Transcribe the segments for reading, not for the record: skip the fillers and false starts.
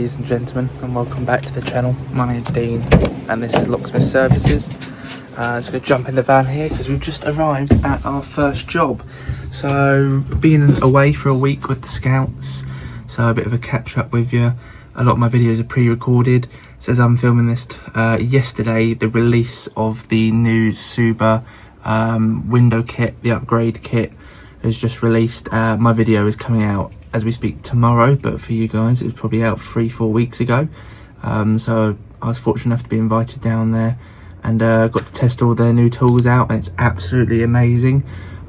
ladies and gentlemen, and welcome back to the channel. My name's Dean and this is Locksmith Services. Just going to jump in the van here because we've just arrived at our first job. So been away for a week with the scouts, so a bit of a catch up with you. A lot of my videos are pre-recorded. So as I'm filming this yesterday, the release of the new Suba window kit, the upgrade kit, has just released. My video is coming out as we speak tomorrow, but for you guys it was probably out 3-4 weeks ago. So I was fortunate enough to be invited down there and got to test all their new tools out, and it's absolutely amazing.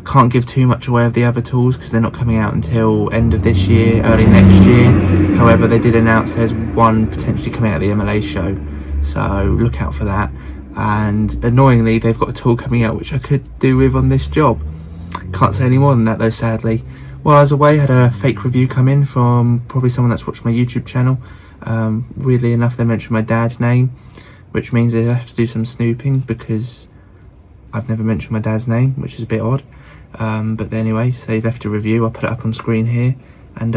Can't give too much away of the other tools because they're not coming out until end of this year, early next year. However, they did announce there's one potentially coming out at the MLA show, so look out for that. And annoyingly, they've got a tool coming out which I could do with on this job. Can't say any more than that though, sadly. While I was away, I had a fake review come in from probably someone that's watched my YouTube channel. Weirdly enough, they mentioned my dad's name, which means they have to do some snooping because I've never mentioned my dad's name, which is a bit odd. But anyway, so they left a review. I put it up on screen here, and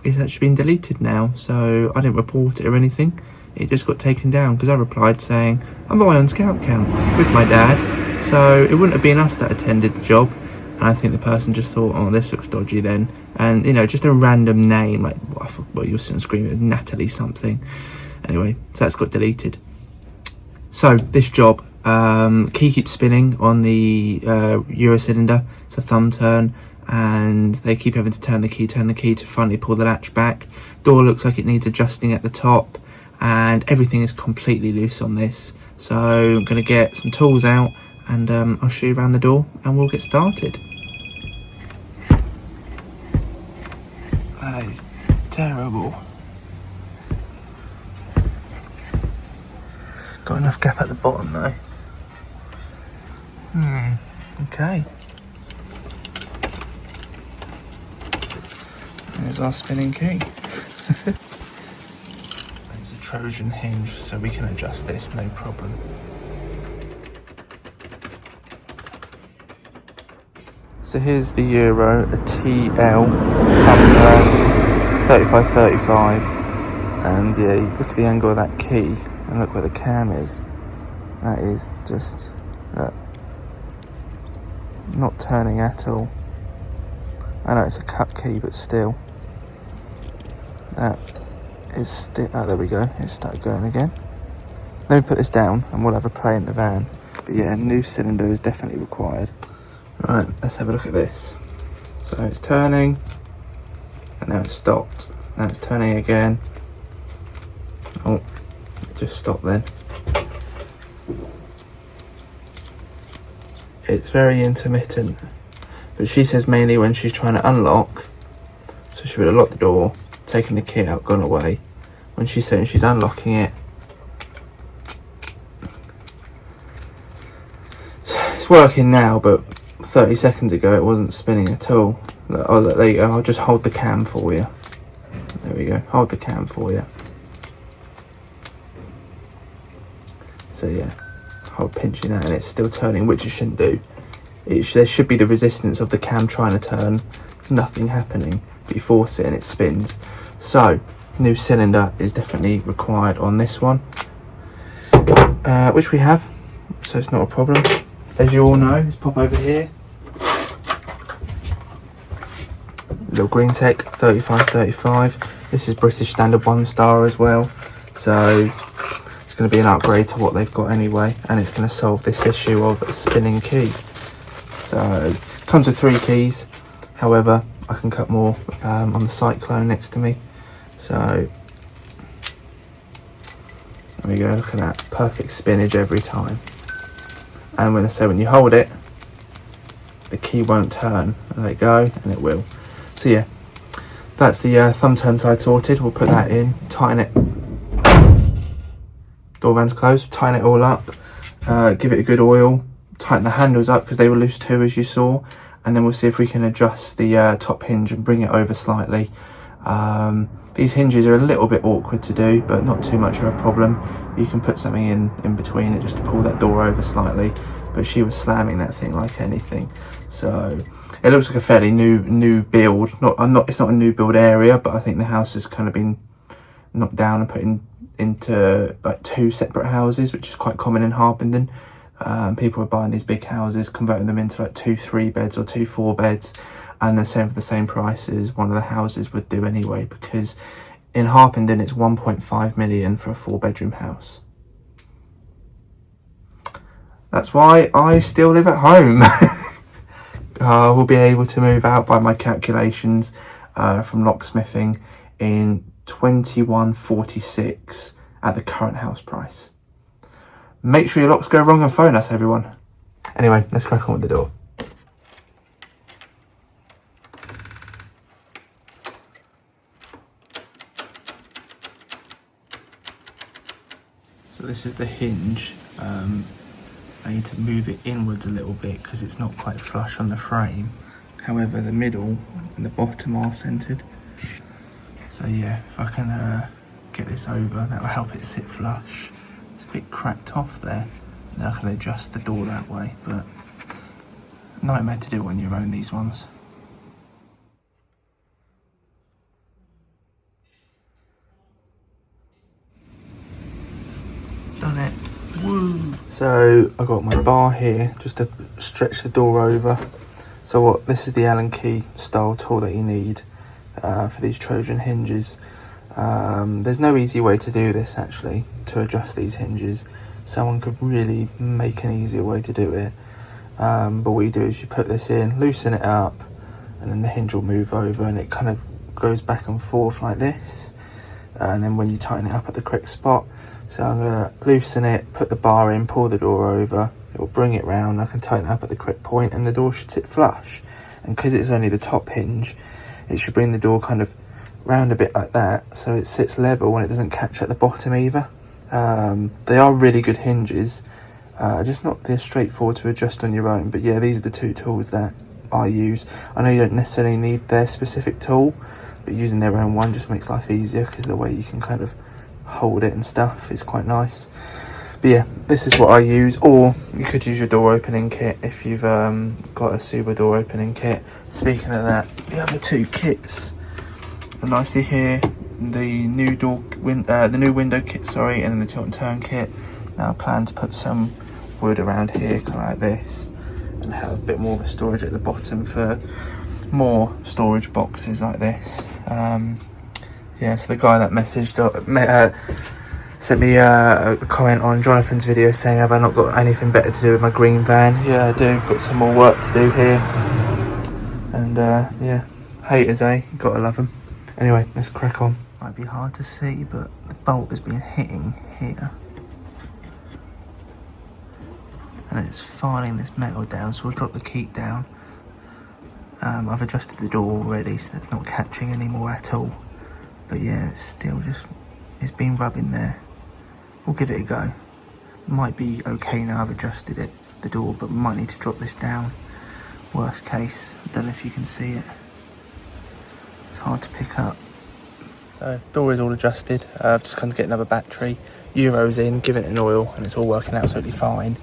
it's actually been deleted now. So I didn't report it or anything. It just got taken down because I replied saying I'm away on scout camp with my dad, so it wouldn't have been us that attended the job. And I think the person just thought, oh, this looks dodgy then. And, you know, just a random name, like, well, you'll see on screen, it was Natalie something. Anyway, so that's got deleted. So, this job, key keeps spinning on the Euro cylinder. It's a thumb turn, and they keep having to turn the key to finally pull the latch back. Door looks like it needs adjusting at the top, and everything is completely loose on this. So, I'm going to get some tools out, and I'll show you around the door and we'll get started. That is terrible. Got enough gap at the bottom though. Okay. There's our spinning key. There's a Trojan hinge so we can adjust this, no problem. So here's the Euro, a TL Hunter 3535, and yeah, you look at the angle of that key and look where the cam is. That is just not turning at all. I know it's a cut key, but still, that is still. Oh, there we go. It started going again. Let me put this down, and we'll have a play in the van. But yeah, a new cylinder is definitely required. Right, let's have a look at this. So it's turning, and now it's stopped. Now it's turning again. Oh, it just stopped then. It's very intermittent, but she says mainly when she's trying to unlock. So she would have locked the door, taken the key out, gone away. When she's saying she's unlocking it, it's working now, but 30 seconds ago it wasn't spinning at all. Oh, there you go. I'll just hold the cam for you. There we go. Hold the cam for you. So yeah, hold pinching that and it's still turning, which it shouldn't do. There should be the resistance of the cam trying to turn. Nothing happening, but you force it and it spins. So new cylinder is definitely required on this one, which we have, so it's not a problem. As you all know, let's pop over here. Little Green Tech 3535. This is British Standard 1-star as well, so it's going to be an upgrade to what they've got anyway, and it's going to solve this issue of a spinning key. So it comes with 3 keys, however I can cut more on the Cyclone next to me. So there we go, look at that, perfect spinach every time. And when I say when you hold it, the key won't turn. And there you go, and it will. So yeah, that's the thumb turn side sorted. We'll put that in, tighten it. Door van's closed, tighten it all up, give it a good oil, tighten the handles up because they were loose too, as you saw. And then we'll see if we can adjust the top hinge and bring it over slightly. These hinges are a little bit awkward to do, but not too much of a problem. You can put something in between it just to pull that door over slightly. But she was slamming that thing like anything. So it looks like a fairly new build. It's not a new build area, but I think the house has kind of been knocked down and put into like 2 separate houses, which is quite common in Harpenden. People are buying these big houses, converting them into like 2 3 beds or 2 4 beds, and they're selling for the same price as one of the houses would do anyway, because in Harpenden it's 1.5 million for a 4-bedroom house. That's why I still live at home. I will be able to move out by my calculations from locksmithing in 2146 at the current house price. Make sure your locks go wrong and phone us, everyone. Anyway, let's crack on with the door. So this is the hinge. I need to move it inwards a little bit because it's not quite flush on the frame. However, the middle and the bottom are centered. So yeah, if I can get this over, that will help it sit flush. It's a bit cracked off there. Now I can adjust the door that way, but nightmare to do on your own, these ones. Done it. Woo! So I got my bar here just to stretch the door over. So this is the Allen key style tool that you need for these Trojan hinges. There's no easy way to do this actually, to adjust these hinges. Someone could really make an easier way to do it. But what you do is you put this in, loosen it up, and then the hinge will move over and it kind of goes back and forth like this. And then when you tighten it up at the correct spot, so I'm going to loosen it, put the bar in, pull the door over, it will bring it round, I can tighten it up at the correct point and the door should sit flush. And because it's only the top hinge, it should bring the door kind of round a bit like that, so it sits level and it doesn't catch at the bottom either. They are really good hinges, just not this straightforward to adjust on your own, but yeah, these are the 2 tools that I use. I know you don't necessarily need their specific tool, but using their own one just makes life easier because the way you can kind of hold it and stuff is quite nice. But yeah, this is what I use, or you could use your door opening kit if you've got a super door opening kit. Speaking of that, the other 2 kits are nicely here. The new the new window kit, sorry, and then the tilt and turn kit. Now I plan to put some wood around here, kind of like this, and have a bit more of a storage at the bottom for more storage boxes like this. Yeah, so the guy that messaged sent me a comment on Jonathan's video saying, have I not got anything better to do with my green van? Yeah, I do. Got some more work to do here. And yeah, haters, eh? Gotta love them. Anyway, let's crack on. Might be hard to see, but the bolt has been hitting here. And it's filing this metal down, so we'll drop the keep down. I've adjusted the door already, so it's not catching anymore at all. But yeah, it's still just, it's been rubbing there. We'll give it a go. Might be okay now I've adjusted it, the door, but we might need to drop this down. Worst case, I don't know if you can see it. It's hard to pick up. So, door is all adjusted. I've just come to get another battery. Euro's in, giving it an oil, and it's all working absolutely fine.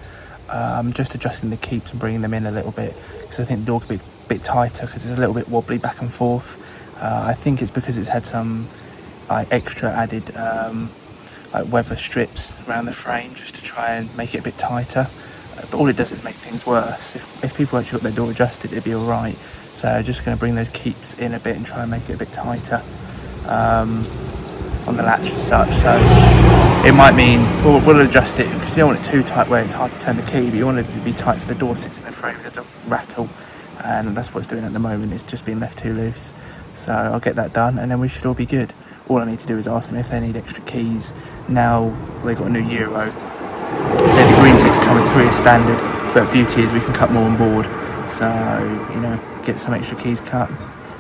I'm just adjusting the keeps and bringing them in a little bit, because I think the door could be a bit tighter, because it's a little bit wobbly back and forth. I think it's because it's had some extra added weather strips around the frame just to try and make it a bit tighter. But all it does is make things worse. If people actually got their door adjusted, it'd be all right. So just going to bring those keeps in a bit and try and make it a bit tighter on the latch as such. So it might mean we'll adjust it, because you don't want it too tight where it's hard to turn the key, but you want it to be tight so the door sits in the frame, it doesn't rattle. And that's what it's doing at the moment. It's just being left too loose. So I'll get that done and then we should all be good. All I need to do is ask them if they need extra keys. Now they've got a new Euro. So the green ticks come with 3 as standard, but beauty is we can cut more on board. So, you know, get some extra keys cut.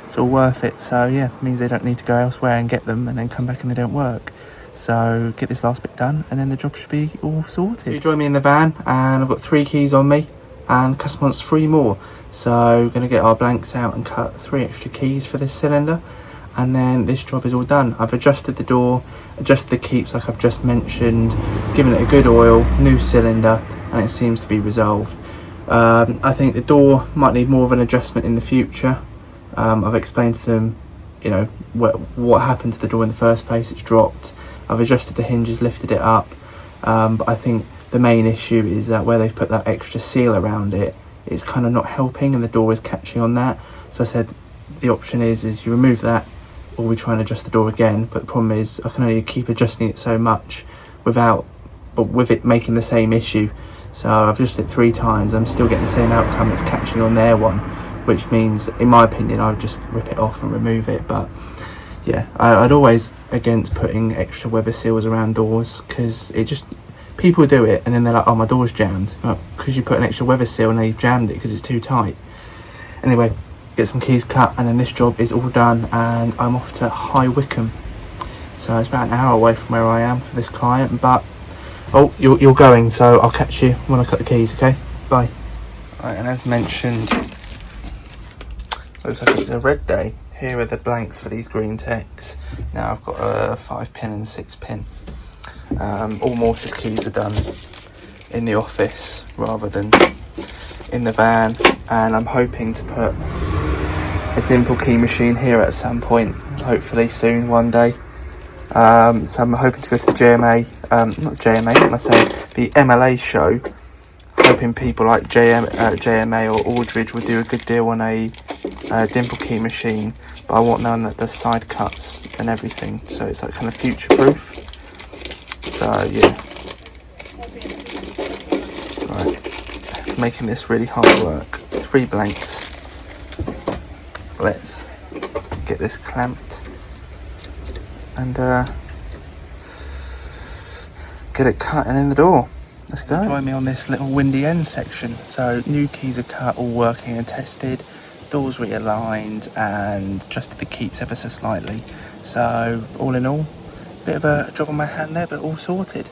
It's all worth it. So yeah, it means they don't need to go elsewhere and get them and then come back and they don't work. So get this last bit done and then the job should be all sorted. You join me in the van and I've got 3 keys on me and the customer wants 3 more. So we're going to get our blanks out and cut 3 extra keys for this cylinder, and then this job is all done. I've adjusted the door, adjusted the keeps like I've just mentioned, given it a good oil, new cylinder, and it seems to be resolved. I think the door might need more of an adjustment in the future. I've explained to them you know, what happened to the door in the first place. It's dropped. I've adjusted the hinges, lifted it up, but I think the main issue is that where they've put that extra seal around it, it's kind of not helping, and the door is catching on that. So I said the option is you remove that, or we try and adjust the door again. But the problem is I can only keep adjusting it so much with it making the same issue. So I've adjusted it 3 times. I'm still getting the same outcome. It's catching on their one, which means, in my opinion, I would just rip it off and remove it. But yeah, I'd always against putting extra weather seals around doors, because it just, people do it and then they're like, oh, my door's jammed, because you put an extra weather seal and they've jammed it because it's too tight. Anyway, get some keys cut, and then this job is all done, and I'm off to High Wycombe. So it's about an hour away from where I am for this client. But oh, you're going, so I'll catch you when I cut the keys. Okay, bye. Right, and as mentioned, looks like it's a red day. Here are the blanks for these green techs. Now I've got a 5-pin and 6-pin. All mortise keys are done in the office rather than in the van, and I'm hoping to put a dimple key machine here at some point, hopefully soon, one day. So I'm hoping to go to the the MLA show, hoping people like JMA or Aldridge would do a good deal on a dimple key machine, but I want none that does side cuts and everything, so it's like kind of future proof. So yeah, right, making this really hard work. 3 blanks. Let's get this clamped and get it cut and in the door. Let's go. Join me on this little windy end section. So new keys are cut, all working and tested, doors realigned and adjusted the keeps ever so slightly. So all in all, bit of a job on my hand there, but all sorted.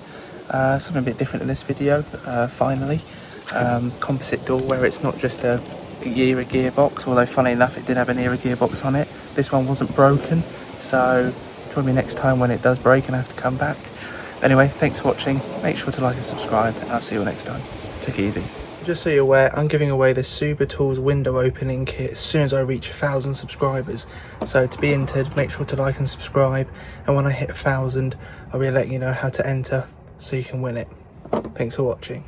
Something a bit different in this video, finally. Composite door, where it's not just a Era gearbox, although funny enough it did have an Era gearbox on it. This one wasn't broken, so join me next time when it does break and I have to come back. Anyway, thanks for watching. Make sure to like and subscribe, and I'll see you all next time. Take it easy. Just so you're aware, I'm giving away the Super Tools window opening kit as soon as I reach 1,000 subscribers. So to be entered, make sure to like and subscribe, and when I hit 1,000, I'll be letting you know how to enter so you can win it. Thanks for watching.